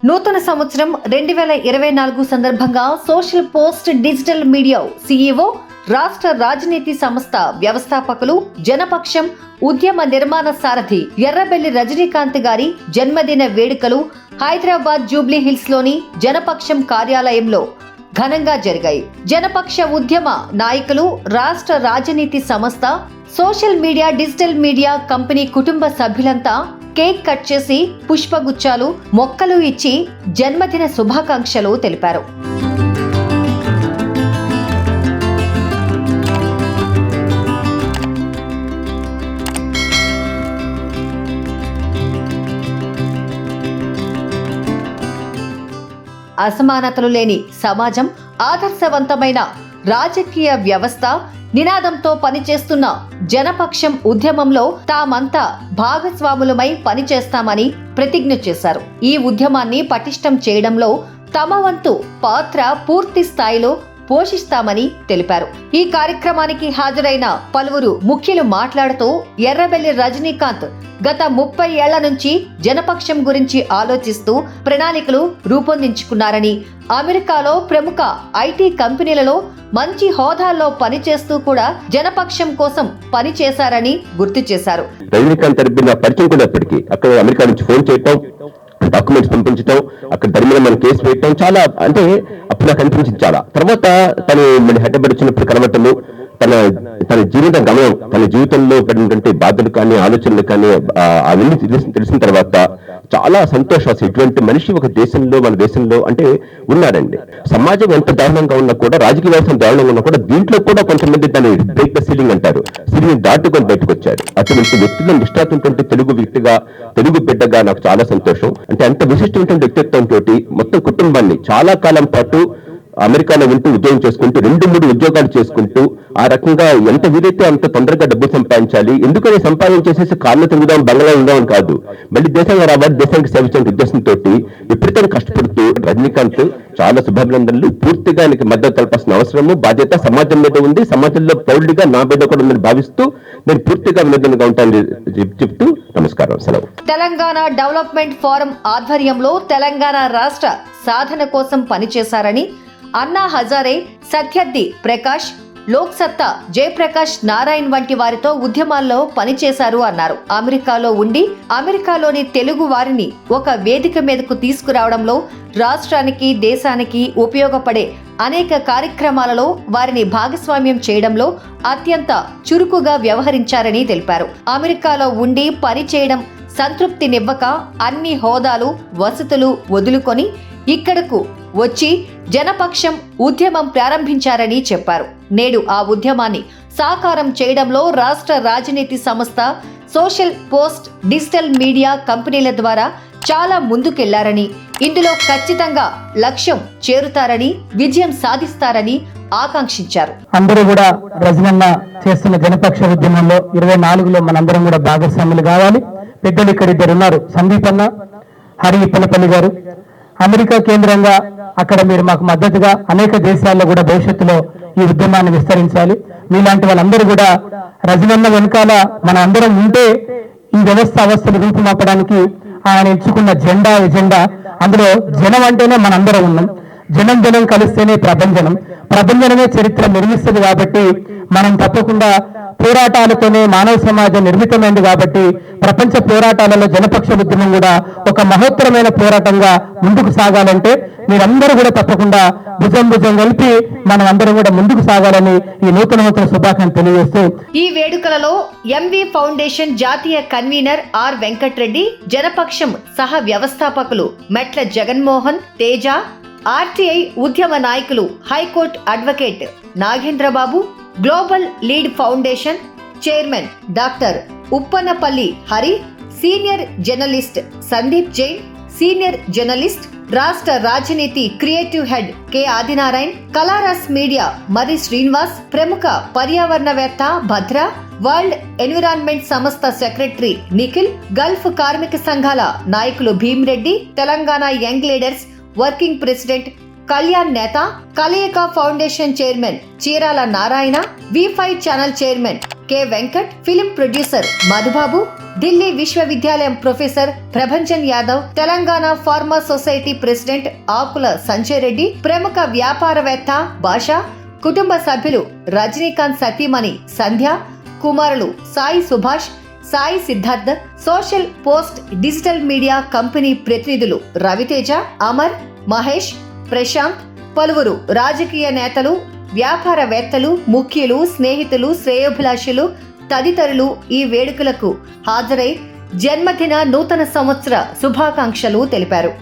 నూతన సంవత్సరం 2024 సందర్భంగా social post digital media CEO, రాష్ట్ర రాజనీతి సంస్థ వ్యవస్థాపకులు, జనపక్షం ఉద్యమ నిర్మాణ సారథి ఎర్రబెల్లి రజనీకాంత్ గారి జన్మదిన వేడుకలు హైదరాబాద్ జూబ్లీ హిల్స్ లోని జనపక్షం కార్యాలయంలో ఘనంగా జరిగాయి. జనపక్ష ఉద్యమ నాయకులు, రాష్ట్ర రాజనీతి సంస్థ, social media digital media company కుటుంబ సభ్యులంతా కేక్ కట్ చేసి పుష్పగుచ్చాలు, మొక్కలు ఇచ్చి జన్మదిన శుభాకాంక్షలు తెలిపారు. అసమానతలు లేని సమాజం, ఆదర్శవంతమైన రాజకీయ వ్యవస్థ నినాదంతో పనిచేస్తున్న జనపక్షం ఉద్యమంలో తామంతా భాగస్వాములమై పనిచేస్తామని ప్రతిజ్ఞ చేశారు. ఈ ఉద్యమాన్ని పటిష్టం చేయడంలో తమ వంతు పాత్ర పూర్తి స్థాయిలో పోషిస్తామని తెలిపారు. ఈ కార్యక్రమానికి హాజరైన పలువురు ముఖ్యులు మాట్లాడుతూ ఎర్రబెల్లి రజనీకాంత్ గత 30 ఏళ్ల నుంచి జనపక్షం గురించి ఆలోచిస్తూ ప్రణాళికలు రూపొందించుకున్నారని, అమెరికాలో ప్రముఖ IT కంపెనీలలో మంచి హోదాల్లో పనిచేస్తూ కూడా జనపక్షం కోసం పనిచేశారని గుర్తు చేశారు. రజనీకాంత్ పరిచయం కూడా అక్కడ అమెరికా నుంచి ఫోన్ చేయటం, డాక్యుమెంట్స్ పంపించడం, అక్కడ దాని మీద మన కేసు పెట్టడం చాలా, అంటే అప్పుడు నాకు అనిపించింది చాలా. తర్వాత తను మన హైదరాబాద్ వచ్చినప్పుడు కనబట్టము, తన జీవిత గమనం, తన జీవితంలో పడినటువంటి బాధలు కానీ ఆలోచనలు కానీ అవన్నీ తెలిసిన తర్వాత చాలా సంతోషం. ఇటువంటి మనిషి ఒక దేశంలో, మన దేశంలో అంటే ఉన్నారండి. సమాజం ఎంత దారుణంగా ఉన్నా కూడా, రాజకీయ వ్యవస్థ దారుణంగా ఉన్నా కూడా, దీంట్లో కూడా కొంతమంది దాన్ని బ్రేక్ ద సీలింగ్ అంటారు, సీలింగ్ దాటుకొని బయటకు వచ్చారు. అటువంటి వ్యక్తులను నిష్ఠాతున్నటువంటి తెలుగు వ్యక్తిగా, తెలుగు బిడ్డగా నాకు చాలా సంతోషం. అంటే అంత విశిష్టమైనటువంటి వ్యక్తిత్వంతో మొత్తం కుటుంబాన్ని చాలా కాలం పాటు అమెరికాలో ఉంటూ ఉద్యోగం చేసుకుంటూ 2-3 ఉద్యోగాలు చేసుకుంటూ ఆ రకంగా ఎంత వీలైతే అంత తొందరగా డబ్బులు సంపాదించాలి, ఎందుకని సంపాదన చేసేసి కాళ్ళు తిరుగుదాం, బంగ్లా ఉందాం కాదు, మళ్ళీ దేశంగా రావాలి, దేశానికి సేవ చేసే ఉద్దేశంతో విపరీతంగా కష్టపడుతూ రజనీకాంత్ చాలా శుభాభినందనలు. పూర్తిగా ఆయనకి మద్దతు తెలపాల్సిన అవసరము, బాధ్యత సమాజం మీద ఉంది. సమాజంలో పౌరుడిగా నా మీద కూడా ఉందని భావిస్తూ నేను పూర్తిగా వినోదంగా ఉంటానని చెప్తూ నమస్కారం, సెలవు. తెలంగాణ డెవలప్మెంట్ ఫోరం ఆధ్వర్యంలో తెలంగాణ రాష్ట్ర సాధన కోసం పనిచేశారని, అన్నా హజారే, సత్యర్థి ప్రకాష్, లోక్ సత్తా జయప్రకాష్ నారాయణ్ వంటి వారితో ఉద్యమాల్లో పనిచేశారు అన్నారు. అమెరికాలో ఉండి అమెరికాలోని తెలుగు వారిని ఒక వేదిక మీదకు తీసుకురావడంలో, రాష్ట్రానికి, దేశానికి ఉపయోగపడే అనేక కార్యక్రమాలలో వారిని భాగస్వామ్యం చేయడంలో అత్యంత చురుకుగా వ్యవహరించారని తెలిపారు. అమెరికాలో ఉండి పని చేయడం సంతృప్తినివ్వక అన్ని హోదాలు, వసతులు వదులుకొని ఇక్కడకు వచ్చి జనపక్షం ఉద్యమం ప్రారంభించారని చెప్పారు. నేడు ఆ ఉద్యమాన్ని సాకారం చేయడంలో రాష్ట్ర రాజనీతి సంస్థ, సోషల్ పోస్ట్ డిజిటల్ మీడియా కంపెనీల ద్వారా చాలా ముందుకెళ్లారని, ఇందులో ఖచ్చితంగా లక్ష్యం చేరుతారని, విజయం సాధిస్తారని ఆకాంక్షించారు. అందరూ కూడా రజనన్న చేస్తున్న జనపక్ష ఉద్యమంలో 24లో మనందరం కూడా భాగస్వాములు కావాలి. పెద్దలు ఇక్కడ ఇద్దరు ఉన్నారు, సందీప్ అన్న, హరి ఇప్పలపల్లి గారు. అమెరికా కేంద్రంగా అక్కడ మీరు మాకు మద్దతుగా అనేక దేశాల్లో కూడా భవిష్యత్తులో ఈ ఉద్యమాన్ని విస్తరించాలి. మీలాంటి వాళ్ళందరూ కూడా రజనన్న వెనకాల మన అందరం ఉంటే ఈ వ్యవస్థ అవస్థలు రూపుమాపడానికి ఆయన ఎంచుకున్న ఎజెండా, అందులో జనం అంటేనే మనందరం ఉన్నాం. జనం కలిస్తేనే ప్రభంజనమే చరిత్ర నిర్మిస్తుంది. కాబట్టి మనం తప్పకుండా పోరాటాలతోనే మానవ సమాజం నిర్మితమైంది. కాబట్టి ప్రపంచ పోరాటాలలో జనపక్ష ఉద్యమం కూడా ఒక మహోత్తరమైన పోరాటంగా ముందుకు సాగాలంటే మీరందరూ కూడా తప్పకుండా భుజం కలిపి మనం అందరం కూడా ముందుకు సాగాలని ఈ నూతన శుభాకాంక్షలు తెలియజేస్తూ, ఈ వేడుకలలో MV ఫౌండేషన్ జాతీయ కన్వీనర్ ఆర్ వెంకట్రెడ్డి, జనపక్షం సహ వ్యవస్థాపకులు మెట్ల జగన్మోహన్, తేజ, RTI ఉద్యమ నాయకులు high court advocate Nagendrababu, global lead foundation chairman doctor Uppanapalli Hari, senior journalist Sandeep Jain, senior journalist, Rashtra Rajaneeti creative head K Adinarayan, కలారస్ మీడియా మరి శ్రీనివాస్, ప్రముఖ పర్యావరణవేత్త భద్ర, వరల్డ్ ఎన్విరాన్మెంట్ సంస్థ సెక్రటరీ నిఖిల్, గల్ఫ్ కార్మిక సంఘాల నాయకులు Bheemreddy, Telangana young leaders working president Kalyan నేత, Kalayika foundation chairman Chirala Narayana, V5 channel chairman K Venkat, film producer Madhubabu, Delhi విశ్వవిద్యాలయం professor Prabhanjan Yadav, Telangana pharma society president Akula Sanjay Reddy, ప్రముఖ వ్యాపారవేత్త భాషా, కుటుంబ సభ్యులు రజనీకాంత్ సతీమణి సంధ్య, కుమారులు Sai Subhash, Sai Siddharth, social post digital media company ప్రతినిధులు రవితేజ, అమర్, మహేష్, ప్రశాంత్, పలువురు రాజకీయ నేతలు, వ్యాపారవేత్తలు, ముఖ్యులు, స్నేహితులు, శ్రేయోభిలాషులు తదితరులు ఈ వేడుకలకు హాజరై జన్మదిన నూతన సంవత్సర శుభాకాంక్షలు తెలిపారు.